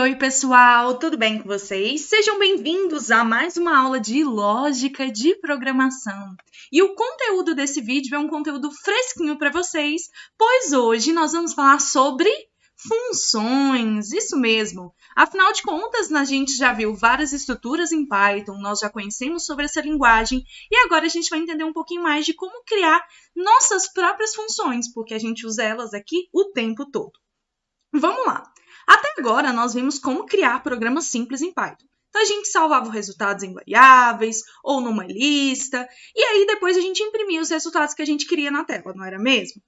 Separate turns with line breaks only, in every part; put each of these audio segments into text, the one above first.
Oi, pessoal, tudo bem com vocês? Sejam bem-vindos a mais uma aula de lógica de programação. E o conteúdo desse vídeo é um conteúdo fresquinho para vocês, pois hoje nós vamos falar sobre funções, isso mesmo. Afinal de contas, a gente já viu várias estruturas em Python, nós já conhecemos sobre essa linguagem e agora a gente vai entender um pouquinho mais de como criar nossas próprias funções, porque a gente usa elas aqui o tempo todo. Vamos lá! Até agora, nós vimos como criar programas simples em Python. Então, a gente salvava os resultados em variáveis ou numa lista, e aí depois a gente imprimia os resultados que a gente queria na tela, não era mesmo?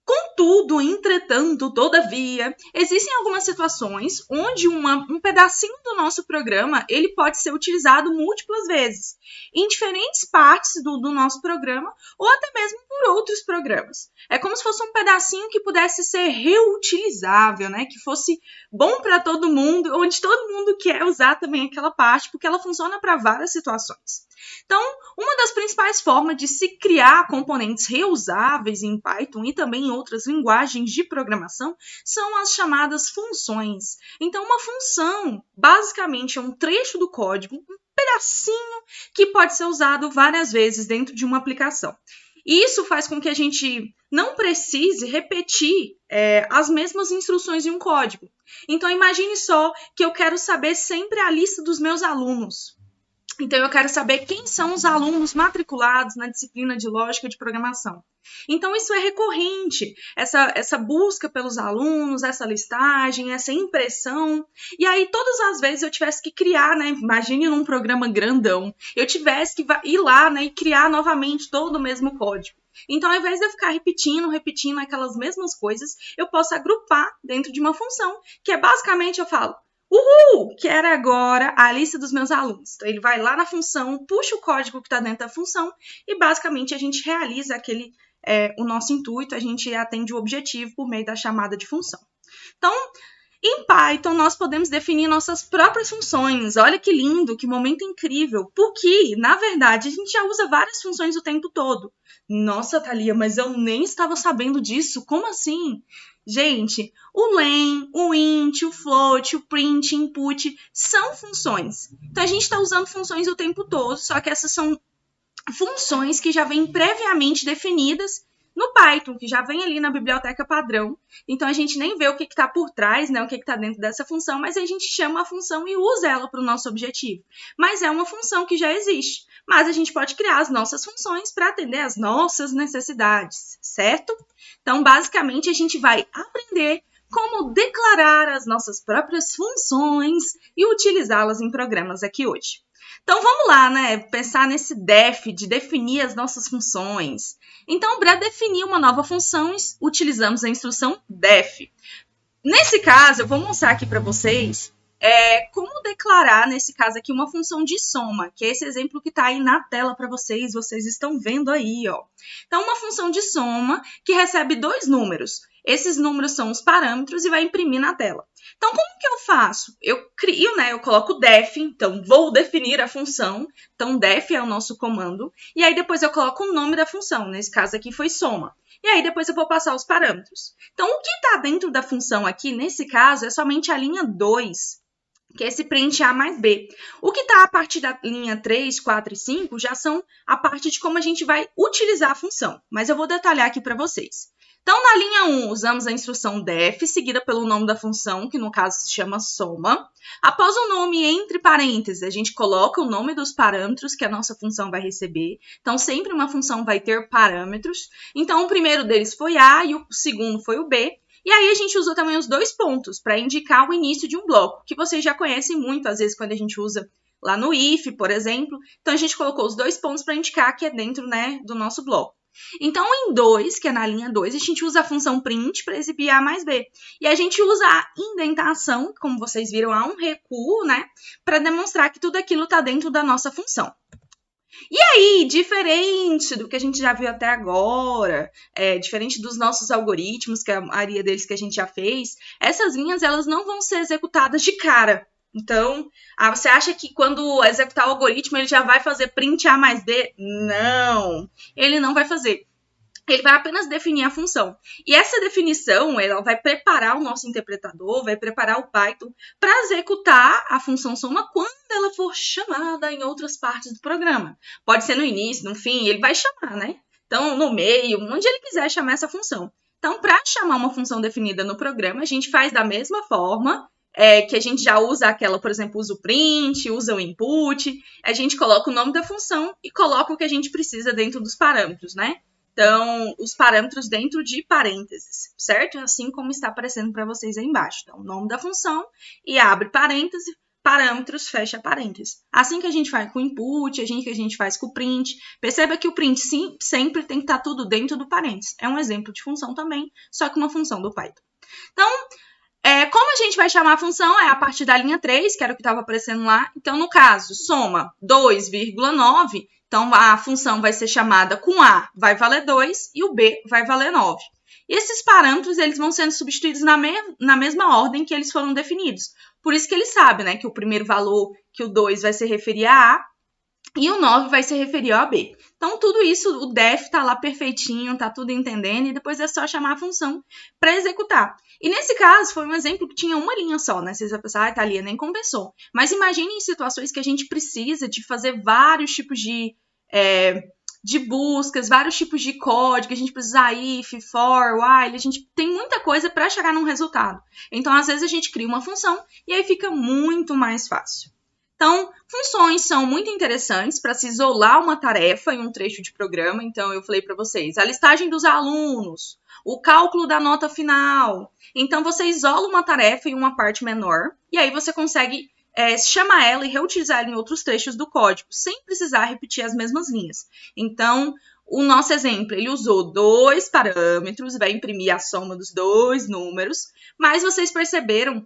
Contudo, entretanto, todavia, existem algumas situações onde um pedacinho do nosso programa ele pode ser utilizado múltiplas vezes, em diferentes partes do nosso programa ou até mesmo por outros programas. É como se fosse um pedacinho que pudesse ser reutilizável, né? Que fosse bom para todo mundo, onde todo mundo quer usar também aquela parte, porque ela funciona para várias situações. Então, uma das principais formas de se criar componentes reusáveis em Python e também em outras linguagens de programação são as chamadas funções. Então, uma função basicamente é um trecho do código, um pedacinho que pode ser usado várias vezes dentro de uma aplicação. E isso faz com que a gente não precise repetir as mesmas instruções em um código. Então, imagine só que eu quero saber sempre a lista dos meus alunos. Então, eu quero saber quem são os alunos matriculados na disciplina de lógica de programação. Então, isso é recorrente, essa busca pelos alunos, essa listagem, essa impressão. E aí, todas as vezes eu tivesse que criar, né? Imagine num programa grandão, eu tivesse que ir lá, né, e criar novamente todo o mesmo código. Então, ao invés de eu ficar repetindo aquelas mesmas coisas, eu posso agrupar dentro de uma função, que é basicamente eu falo, quero agora a lista dos meus alunos. Então, ele vai lá na função, puxa o código que está dentro da função e, basicamente, a gente realiza o nosso intuito, a gente atende o objetivo por meio da chamada de função. Então, em Python, nós podemos definir nossas próprias funções. Olha que lindo, que momento incrível. Porque, na verdade, a gente já usa várias funções o tempo todo. Nossa, Thalia, mas eu nem estava sabendo disso. Como assim? Gente, o len, o int, o float, o print, input são funções. Então, a gente está usando funções o tempo todo, só que essas são funções que já vêm previamente definidas no Python, que já vem ali na biblioteca padrão. Então, a gente nem vê o que está por trás, né, o que está dentro dessa função, mas a gente chama a função e usa ela para o nosso objetivo. Mas é uma função que já existe. Mas a gente pode criar as nossas funções para atender às nossas necessidades, certo? Então, basicamente, a gente vai aprender como declarar as nossas próprias funções e utilizá-las em programas aqui hoje. Então, vamos lá, né? Pensar nesse def, de definir as nossas funções. Então, para definir uma nova função, utilizamos a instrução def. Nesse caso, eu vou mostrar aqui para vocês como declarar, nesse caso aqui, uma função de soma, que é esse exemplo que está aí na tela para vocês estão vendo aí, ó. Então, uma função de soma que recebe dois números. Esses números são os parâmetros e vai imprimir na tela. Então, como que eu faço? Eu crio, né? Eu coloco def, então vou definir a função. Então, def é o nosso comando. E aí, depois eu coloco o nome da função. Nesse caso aqui foi soma. E aí, depois eu vou passar os parâmetros. Então, o que está dentro da função aqui, nesse caso, é somente a linha 2, que é esse print A mais B. O que está a partir da linha 3, 4 e 5 já são a parte de como a gente vai utilizar a função. Mas eu vou detalhar aqui para vocês. Então, na linha 1, usamos a instrução def, seguida pelo nome da função, que no caso se chama soma. Após o nome, entre parênteses, a gente coloca o nome dos parâmetros que a nossa função vai receber. Então, sempre uma função vai ter parâmetros. Então, o primeiro deles foi A e o segundo foi o B. E aí, a gente usa também os dois pontos para indicar o início de um bloco, que vocês já conhecem muito, às vezes, quando a gente usa lá no if, por exemplo. Então, a gente colocou os dois pontos para indicar que é dentro, né, do nosso bloco. Então, em 2, que é na linha 2, a gente usa a função print para exibir A mais B. E a gente usa a indentação, como vocês viram, há um recuo, né, para demonstrar que tudo aquilo está dentro da nossa função. E aí, diferente do que a gente já viu até agora, diferente dos nossos algoritmos, que a maioria deles que a gente já fez, essas linhas elas não vão ser executadas de cara. Então, você acha que quando executar o algoritmo ele já vai fazer print A mais B? Não, ele não vai fazer. ele vai apenas definir a função. E essa definição, ela vai preparar o nosso interpretador, vai preparar o Python para executar a função soma quando ela for chamada em outras partes do programa. Pode ser no início, no fim, ele vai chamar, né? Então, no meio, onde ele quiser chamar essa função. Então, para chamar uma função definida no programa, a gente faz da mesma forma que a gente já usa aquela, por exemplo, usa o print, usa o input, a gente coloca o nome da função e coloca o que a gente precisa dentro dos parâmetros, né? Então, os parâmetros dentro de parênteses, certo? Assim como está aparecendo para vocês aí embaixo. Então, o nome da função e abre parêntese, parâmetros, fecha parênteses. Assim que a gente faz com o input, assim que a gente faz com o print. Perceba que o print sim, sempre tem que estar tudo dentro do parênteses. É um exemplo de função também, só que uma função do Python. Então, como a gente vai chamar a função? É a partir da linha 3, que era o que estava aparecendo lá. Então, no caso, soma 2,9. Então, a função vai ser chamada com A, vai valer 2, e o B vai valer 9. E esses parâmetros, eles vão sendo substituídos na mesma ordem que eles foram definidos. Por isso que ele sabe, né, que o primeiro valor, que o 2 vai se referir a A, e o 9 vai se referir a B. Então, tudo isso, o def está lá perfeitinho, está tudo entendendo, e depois é só chamar a função para executar. E nesse caso, foi um exemplo que tinha uma linha só, né? Vocês vão pensar, Thalia, nem compensou. Mas imagine em situações que a gente precisa de fazer vários tipos de buscas, vários tipos de código, a gente precisa if, for, while, a gente tem muita coisa para chegar num resultado. Então, às vezes, a gente cria uma função e aí fica muito mais fácil. Então, funções são muito interessantes para se isolar uma tarefa em um trecho de programa. Então, eu falei para vocês, a listagem dos alunos, o cálculo da nota final. Então, você isola uma tarefa em uma parte menor e aí você consegue chamar ela e reutilizar ela em outros trechos do código, sem precisar repetir as mesmas linhas. Então, o nosso exemplo, ele usou 2 parâmetros, vai imprimir a soma dos 2 números, mas vocês perceberam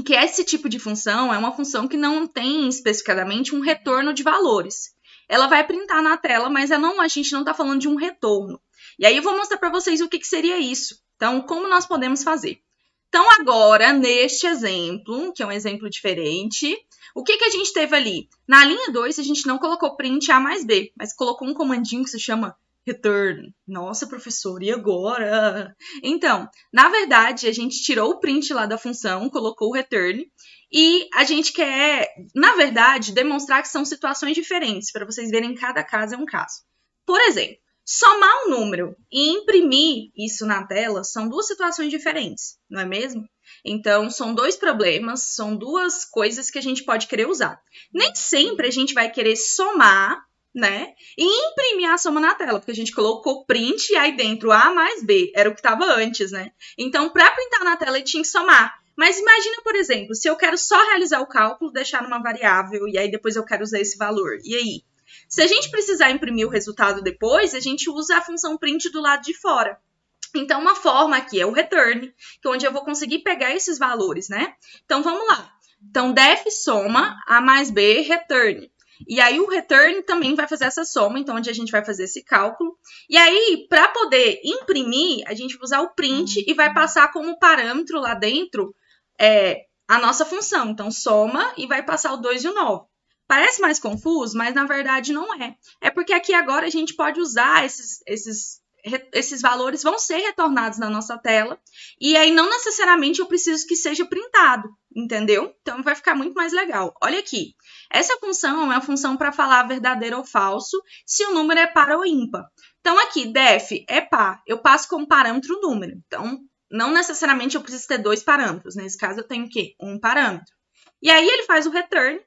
que esse tipo de função é uma função que não tem especificadamente um retorno de valores. Ela vai printar na tela, mas a gente não está falando de um retorno. E aí eu vou mostrar para vocês o que seria isso. Então, como nós podemos fazer? Então, agora, neste exemplo, que é um exemplo diferente, o que a gente teve ali? Na linha 2, a gente não colocou print A mais B, mas colocou um comandinho que se chama return. Nossa, professor, e agora? Então, na verdade, a gente tirou o print lá da função, colocou o return, e a gente quer, na verdade, demonstrar que são situações diferentes, para vocês verem que cada caso é um caso. Por exemplo, somar um número e imprimir isso na tela são 2 situações diferentes, não é mesmo? Então, são 2 problemas, são 2 coisas que a gente pode querer usar. Nem sempre a gente vai querer somar, né, e imprimir a soma na tela, porque a gente colocou print e aí dentro A mais B, era o que estava antes, né? Então, para printar na tela, ele tinha que somar. Mas imagina, por exemplo, se eu quero só realizar o cálculo, deixar numa variável, e aí depois eu quero usar esse valor. E aí? Se a gente precisar imprimir o resultado depois, a gente usa a função print do lado de fora. Então, uma forma aqui é o return, que é onde eu vou conseguir pegar esses valores, né? Então, vamos lá. Então, def soma A mais B, return. E aí, o return também vai fazer essa soma, então, onde a gente vai fazer esse cálculo. E aí, para poder imprimir, a gente vai usar o print e vai passar como parâmetro lá dentro a nossa função. Então, soma e vai passar o 2 e o 9. Parece mais confuso, mas na verdade não é. É porque aqui agora a gente pode usar esses valores, vão ser retornados na nossa tela, e aí não necessariamente eu preciso que seja printado, entendeu? Então vai ficar muito mais legal. Olha aqui, essa função é uma função para falar verdadeiro ou falso, se o número é par ou ímpar. Então aqui, def é par, eu passo como parâmetro o número. Então, não necessariamente eu preciso ter 2 parâmetros, nesse caso eu tenho o quê? Um parâmetro. E aí ele faz o return,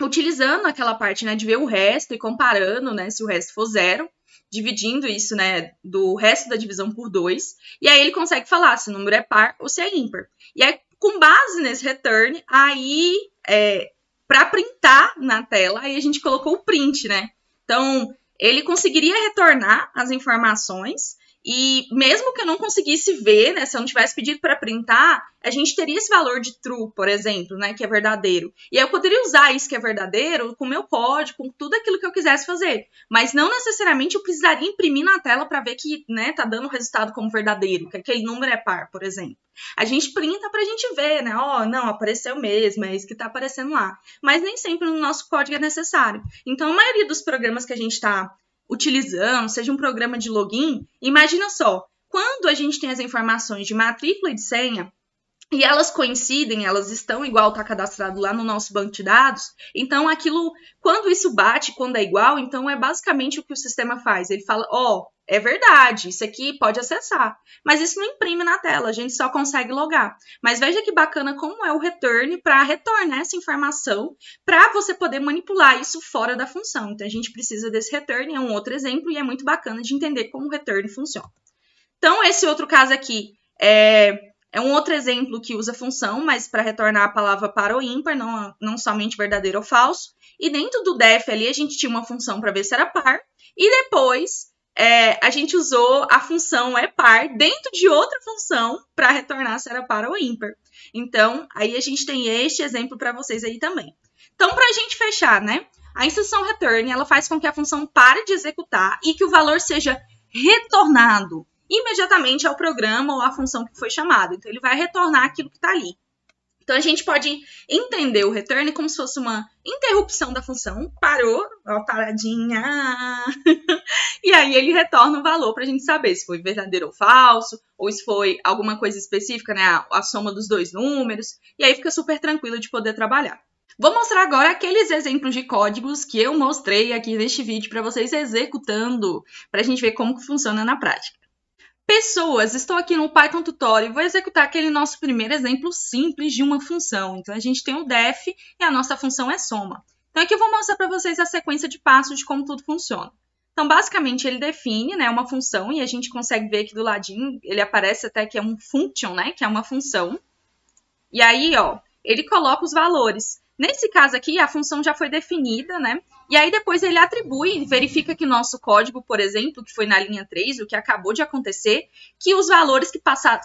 utilizando aquela parte, né, de ver o resto e comparando, né, se o resto for 0, dividindo isso, né, do resto da divisão por 2, e aí ele consegue falar se o número é par ou se é ímpar. E aí, com base nesse return, aí, para printar na tela, aí a gente colocou o print, né? Então, ele conseguiria retornar as informações, e mesmo que eu não conseguisse ver, né, se eu não tivesse pedido para printar, a gente teria esse valor de true, por exemplo, né, que é verdadeiro. E aí eu poderia usar isso que é verdadeiro com o meu código, com tudo aquilo que eu quisesse fazer. Mas não necessariamente eu precisaria imprimir na tela para ver que, né, tá dando o resultado como verdadeiro, que aquele número é par, por exemplo. A gente printa para a gente ver, né, não, apareceu mesmo, é isso que está aparecendo lá. Mas nem sempre no nosso código é necessário. Então, a maioria dos programas que a gente está utilizando, seja um programa de login, imagina só, quando a gente tem as informações de matrícula e de senha, e elas coincidem, elas estão igual, está cadastrado lá no nosso banco de dados, então aquilo, quando isso bate, quando é igual, então é basicamente o que o sistema faz. Ele fala, é verdade, isso aqui pode acessar, mas isso não imprime na tela, a gente só consegue logar. Mas veja que bacana como é o return para retornar essa informação, para você poder manipular isso fora da função. Então a gente precisa desse return, é um outro exemplo, e é muito bacana de entender como o return funciona. Então esse outro caso aqui é um outro exemplo que usa função, mas para retornar a palavra par ou ímpar, não somente verdadeiro ou falso. E dentro do def ali, a gente tinha uma função para ver se era par. E depois, a gente usou a função par dentro de outra função para retornar se era par ou ímpar. Então, aí a gente tem este exemplo para vocês aí também. Então, para a gente fechar, né? A instrução return, ela faz com que a função pare de executar e que o valor seja retornado imediatamente ao programa ou à função que foi chamada. Então, ele vai retornar aquilo que está ali. Então, a gente pode entender o return como se fosse uma interrupção da função. Parou, paradinha. E aí, ele retorna o valor para a gente saber se foi verdadeiro ou falso, ou se foi alguma coisa específica, né? A soma dos dois números. E aí, fica super tranquilo de poder trabalhar. Vou mostrar agora aqueles exemplos de códigos que eu mostrei aqui neste vídeo para vocês executando, para a gente ver como que funciona na prática. Pessoas, estou aqui no Python Tutorial e vou executar aquele nosso primeiro exemplo simples de uma função. Então, a gente tem o def e a nossa função é soma. Então, aqui eu vou mostrar para vocês a sequência de passos de como tudo funciona. Então, basicamente, ele define, né, uma função e a gente consegue ver aqui do ladinho, ele aparece até que é um function, né, que é uma função. E aí, ele coloca os valores. Nesse caso aqui, a função já foi definida, né? E aí depois ele atribui, verifica que nosso código, por exemplo, que foi na linha 3, o que acabou de acontecer, que os valores que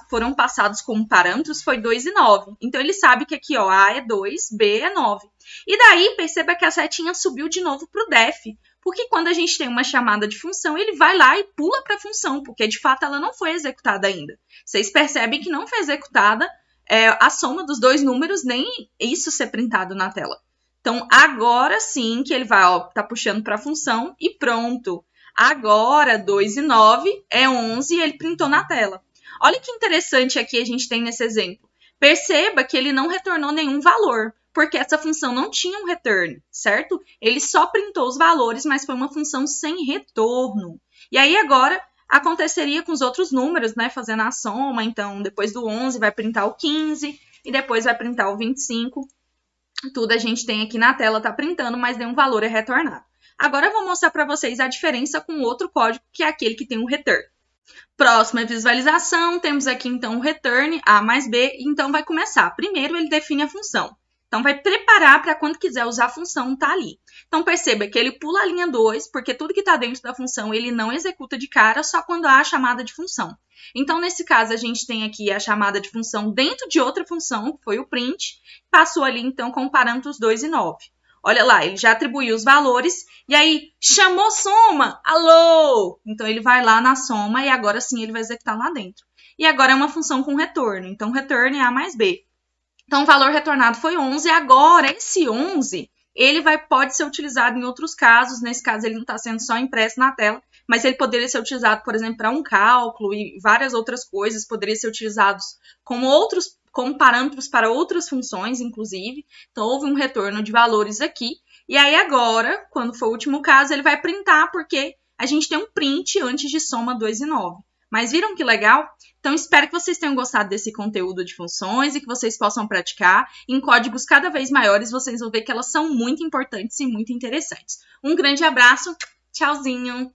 foram passados como parâmetros foi 2 e 9. Então ele sabe que aqui, A é 2, B é 9. E daí, perceba que a setinha subiu de novo para o def, porque quando a gente tem uma chamada de função, ele vai lá e pula para a função, porque de fato ela não foi executada ainda. Vocês percebem que não foi executada a soma dos dois números, nem isso ser printado na tela. Então, agora sim que ele vai, tá puxando para a função e pronto. Agora, 2 e 9 é 11 e ele printou na tela. Olha que interessante aqui a gente tem nesse exemplo. Perceba que ele não retornou nenhum valor, porque essa função não tinha um return, certo? Ele só printou os valores, mas foi uma função sem retorno. E aí agora aconteceria com os outros números, né? Fazendo a soma, então depois do 11 vai printar o 15 e depois vai printar o 25. Tudo a gente tem aqui na tela, tá printando, mas nenhum valor é retornado. Agora eu vou mostrar para vocês a diferença com o outro código, que é aquele que tem um return. Próxima visualização, temos aqui então o return, A mais B, então vai começar. Primeiro ele define a função. Então, vai preparar para quando quiser usar a função, tá ali. Então, perceba que ele pula a linha 2, porque tudo que está dentro da função ele não executa de cara, só quando há a chamada de função. Então, nesse caso, a gente tem aqui a chamada de função dentro de outra função, que foi o print, passou ali, então, com parâmetros 2 e 9. Olha lá, ele já atribuiu os valores, e aí, chamou soma, alô! Então, ele vai lá na soma, e agora sim ele vai executar lá dentro. E agora é uma função com retorno, então, return é A mais B. Então, o valor retornado foi 11. Agora, esse 11, ele pode ser utilizado em outros casos. Nesse caso, ele não está sendo só impresso na tela, mas ele poderia ser utilizado, por exemplo, para um cálculo e várias outras coisas. Poderia ser utilizado como parâmetros para outras funções, inclusive. Então, houve um retorno de valores aqui. E aí, agora, quando for o último caso, ele vai printar, porque a gente tem um print antes de soma 2 e 9. Mas viram que legal? Então, espero que vocês tenham gostado desse conteúdo de funções e que vocês possam praticar. Em códigos cada vez maiores, vocês vão ver que elas são muito importantes e muito interessantes. Um grande abraço, tchauzinho!